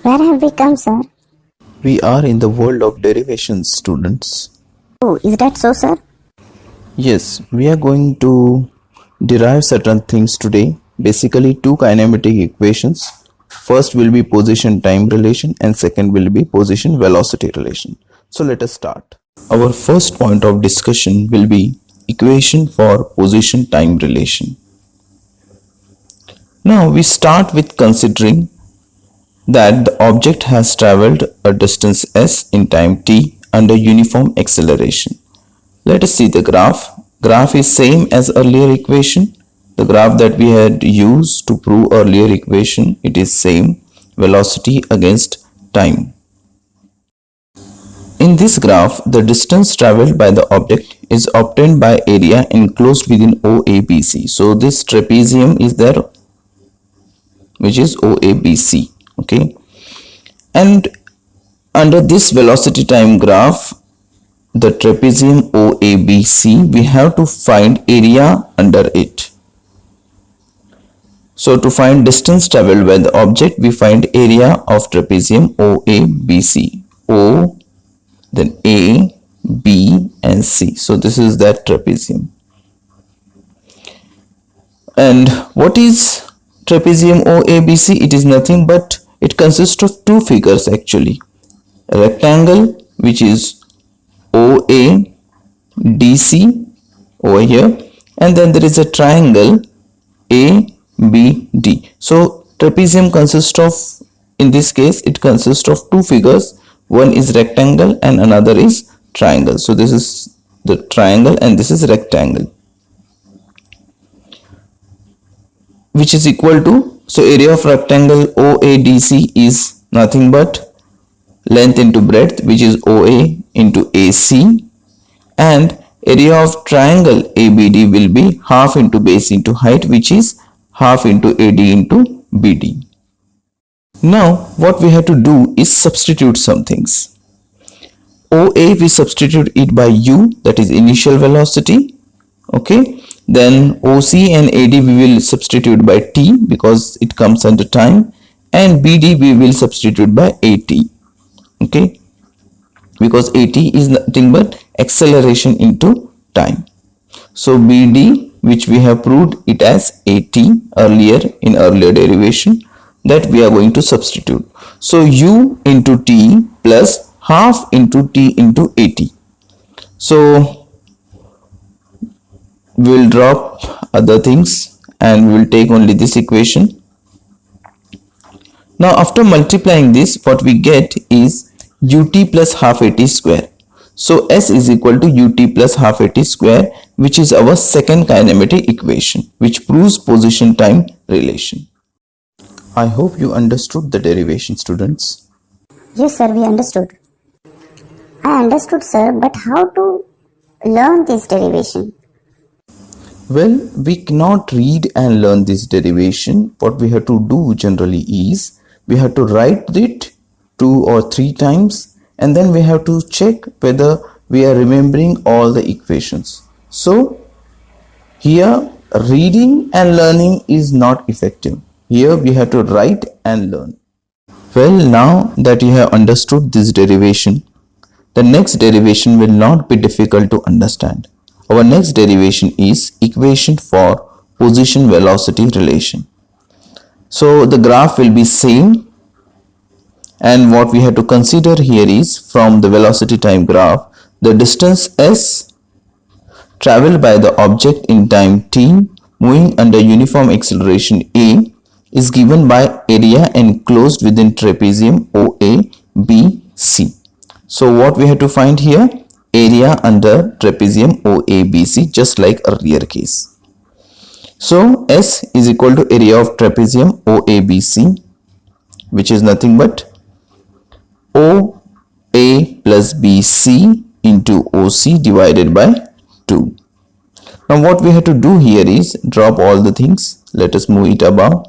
Where have we come, sir? We are in the world of derivations, students. Oh, is that so, sir? Yes, we are going to derive certain things today. Basically, two kinematic equations. First will be position-time relation and second will be position-velocity relation. So let us start. Our first point of discussion will be equation for position-time relation. Now we start with considering that the object has traveled a distance s in time t under uniform acceleration. Let us see the graph. Graph is same as earlier equation. The graph that we had used to prove earlier equation, it is same, velocity against time. In this graph, the distance traveled by the object is obtained by area enclosed within OABC. So this trapezium is there, which is OABC. Okay, and under this velocity time graph, the trapezium OABC, we have to find area under it. So to find distance traveled by the object, we find area of trapezium OABC. O, then A, B and C. So this is that trapezium. And what is trapezium OABC? It is nothing but it consists of two figures actually. A rectangle which is OADC over here, and then there is a triangle ABD. So trapezium consists of, in this case, it consists of two figures. One is rectangle and another is triangle. So this is the triangle and this is rectangle, which is equal to, so area of rectangle OADC is nothing but length into breadth, which is OA into AC, and area of triangle ABD will be half into base into height, which is half into AD into BD. Now what we have to do is substitute some things. OA we substitute it by U, that is initial velocity. Okay, then OC and AD we will substitute by T because it comes under time, and BD we will substitute by AT. Okay, because AT is nothing but acceleration into time. So BD, which we have proved it as AT earlier in earlier derivation, that we are going to substitute. So U into T plus half into T into AT. So we will drop other things and we will take only this equation. Now after multiplying this, what we get is ut plus half at square. So S is equal to ut plus half at square, which is our second kinematic equation, which proves position time relation. I hope you understood the derivation, students. Yes, sir, we understood. I understood, sir, but how to learn this derivation? Well, we cannot read and learn this derivation. What we have to do generally is, we have to write it 2 or 3 times and then we have to check whether we are remembering all the equations. So here reading and learning is not effective. Here we have to write and learn. Well, now that you have understood this derivation, the next derivation will not be difficult to understand. Our next derivation is equation for position velocity relation. So the graph will be same, and what we have to consider here is, from the velocity time graph, the distance s traveled by the object in time t moving under uniform acceleration a is given by area enclosed within trapezium OABC. So what we have to find here? Area under trapezium OABC, just like earlier case. So S is equal to area of trapezium OABC, which is nothing but OA plus BC into OC divided by 2. Now what we have to do here is drop all the things. Let us move it above.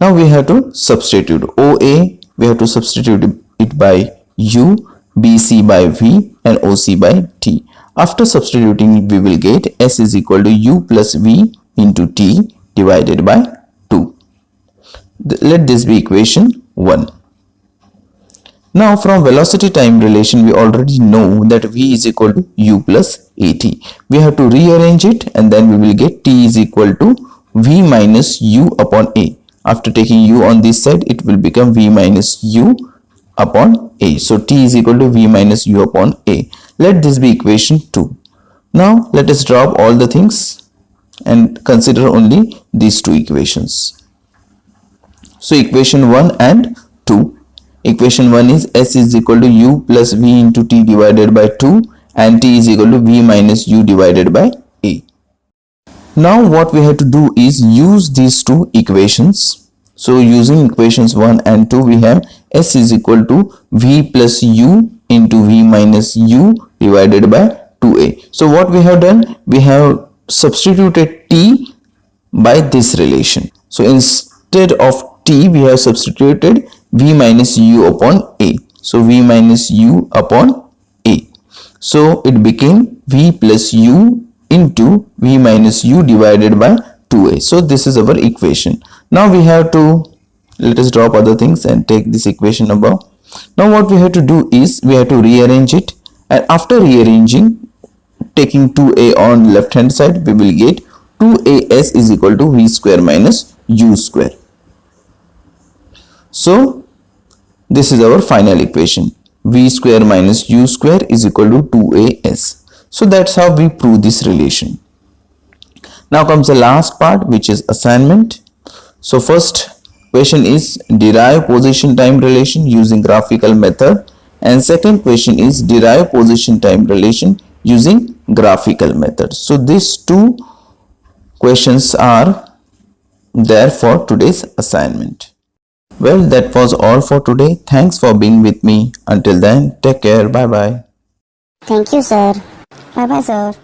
Now we have to substitute OA, we have to substitute it by U, BC by V and OC by T. After substituting, we will get S is equal to U plus V into T divided by 2. Let this be equation 1. Now from velocity time relation we already know that v is equal to u plus at. We have to rearrange it and then we will get t is equal to v minus u upon a. After taking u on this side it will become v minus u upon a. So t is equal to v minus u upon a. Let this be equation 2. Now let us drop all the things and consider only these two equations. So equation 1 and 2. Equation 1 is s is equal to u plus v into t divided by 2 and t is equal to v minus u divided by a. Now what we have to do is use these two equations. So using equations 1 and 2 we have s is equal to v plus u into v minus u divided by 2a. So what we have done, we have substituted t by this relation. So instead of t we have substituted v minus u upon a. So v minus u upon a. So it became v plus u into v minus u divided by 2a. So this is our equation. Now we have to, let us drop other things and take this equation above. Now what we have to do is we have to rearrange it, and after rearranging, taking 2a on left hand side, we will get 2as is equal to v square minus u square. So this is our final equation, v square minus u square is equal to 2as. So that's how we prove this relation. Now comes the last part, which is assignment. So first question is derive position time relation using graphical method, and second question is derive position time relation using graphical method. So these two questions are there for today's assignment. Well, that was all for today. Thanks for being with me. Until then, take care. Bye bye. Thank you, sir. Bye bye, sir.